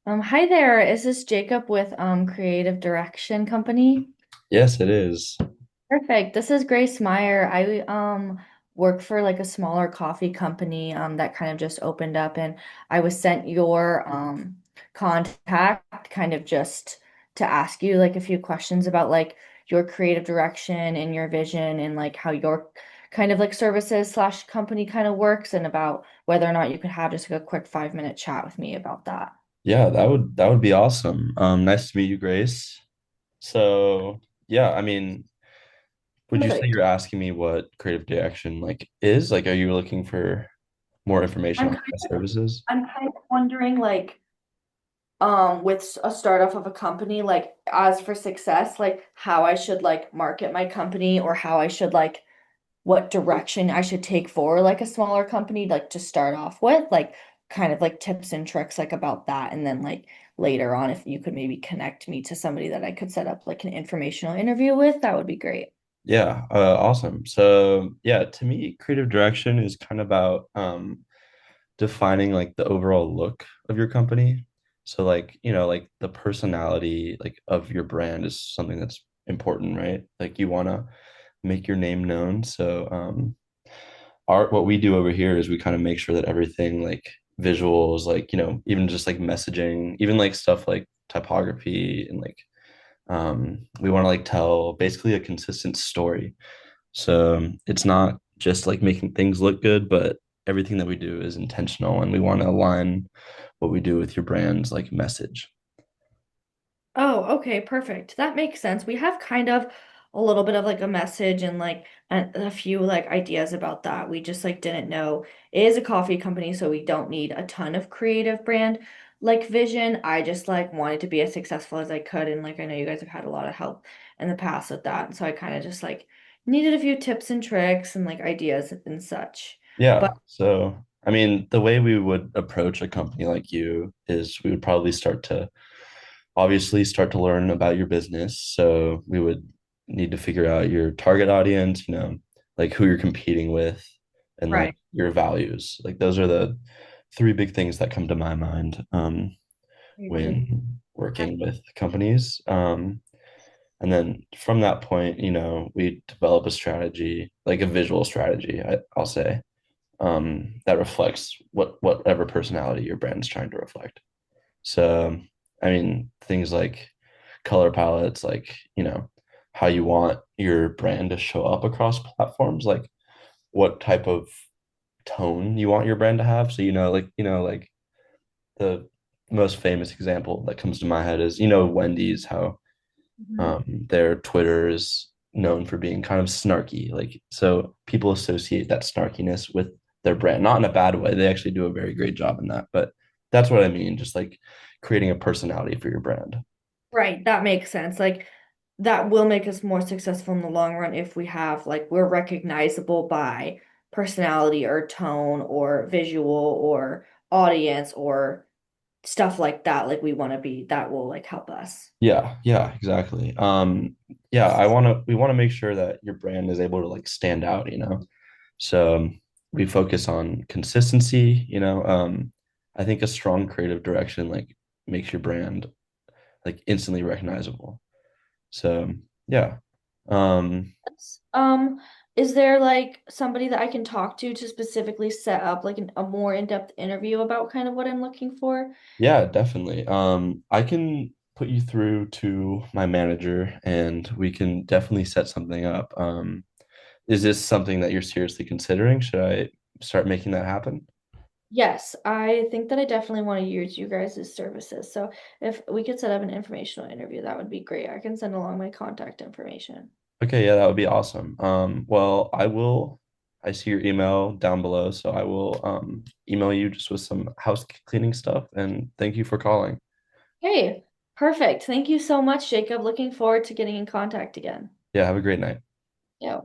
Hi there. Is this Jacob with Creative Direction Company? Yes, it is. Perfect. This is Grace Meyer. I work for like a smaller coffee company that kind of just opened up, and I was sent your contact kind of just to ask you like a few questions about like your creative direction and your vision and like how your kind of like services slash company kind of works, and about whether or not you could have just like a quick 5-minute chat with me about that. Yeah, that would be awesome. Nice to meet you, Grace. So, yeah, I mean, would you say Perfect. you're asking me what creative direction like is? Like, are you looking for more information I'm on my services? I'm kind of wondering, like, with a startup of a company, like, as for success, like, how I should, like, market my company or how I should, like, what direction I should take for, like, a smaller company, like, to start off with, like, kind of like tips and tricks, like, about that. And then, like, later on, if you could maybe connect me to somebody that I could set up, like, an informational interview with, that would be great. Yeah, awesome. So, yeah, to me, creative direction is kind of about defining like the overall look of your company. So like, like the personality like of your brand is something that's important, right? Like you want to make your name known. So, what we do over here is we kind of make sure that everything like visuals, like, even just like messaging, even like stuff like typography and like we want to like tell basically a consistent story. So it's not just like making things look good, but everything that we do is intentional and we want to align what we do with your brand's like message. Oh, okay, perfect. That makes sense. We have kind of a little bit of like a message and like a few like ideas about that. We just like didn't know it is a coffee company, so we don't need a ton of creative brand like vision. I just like wanted to be as successful as I could, and like I know you guys have had a lot of help in the past with that. And so I kind of just like needed a few tips and tricks and like ideas and such. But Yeah. So, I mean, the way we would approach a company like you is we would probably start to learn about your business. So we would need to figure out your target audience, like who you're competing with and like right. your values. Like those are the three big things that come to my mind I agree. when working with companies. And then from that point, we develop a strategy, like a visual strategy, I'll say, that reflects whatever personality your brand is trying to reflect. So, I mean, things like color palettes, like, how you want your brand to show up across platforms, like what type of tone you want your brand to have. So, like the most famous example that comes to my head is, Wendy's, how Mhm. their Twitter is known for being kind of snarky. Like, so people associate that snarkiness with their brand, not in a bad way. They actually do a very great job in that, but that's what I mean. Just like creating a personality for your brand. Right, that makes sense. Like that will make us more successful in the long run if we have like we're recognizable by personality or tone or visual or audience or stuff like that. Like we want to be, that will like help us. Yeah, exactly. Yeah, we want to make sure that your brand is able to like stand out. So we focus on consistency. I think a strong creative direction like makes your brand like instantly recognizable. So yeah. Um, Um, is there like somebody that I can talk to specifically set up like a more in-depth interview about kind of what I'm looking for? yeah, definitely. I can put you through to my manager and we can definitely set something up. Is this something that you're seriously considering? Should I start making that happen? Yes, I think that I definitely want to use you guys' services. So if we could set up an informational interview, that would be great. I can send along my contact information. Okay, yeah, that would be awesome. Well, I see your email down below, so I will email you just with some house cleaning stuff and thank you for calling. Hey, perfect. Thank you so much, Jacob. Looking forward to getting in contact again. Yeah, have a great night. Yeah.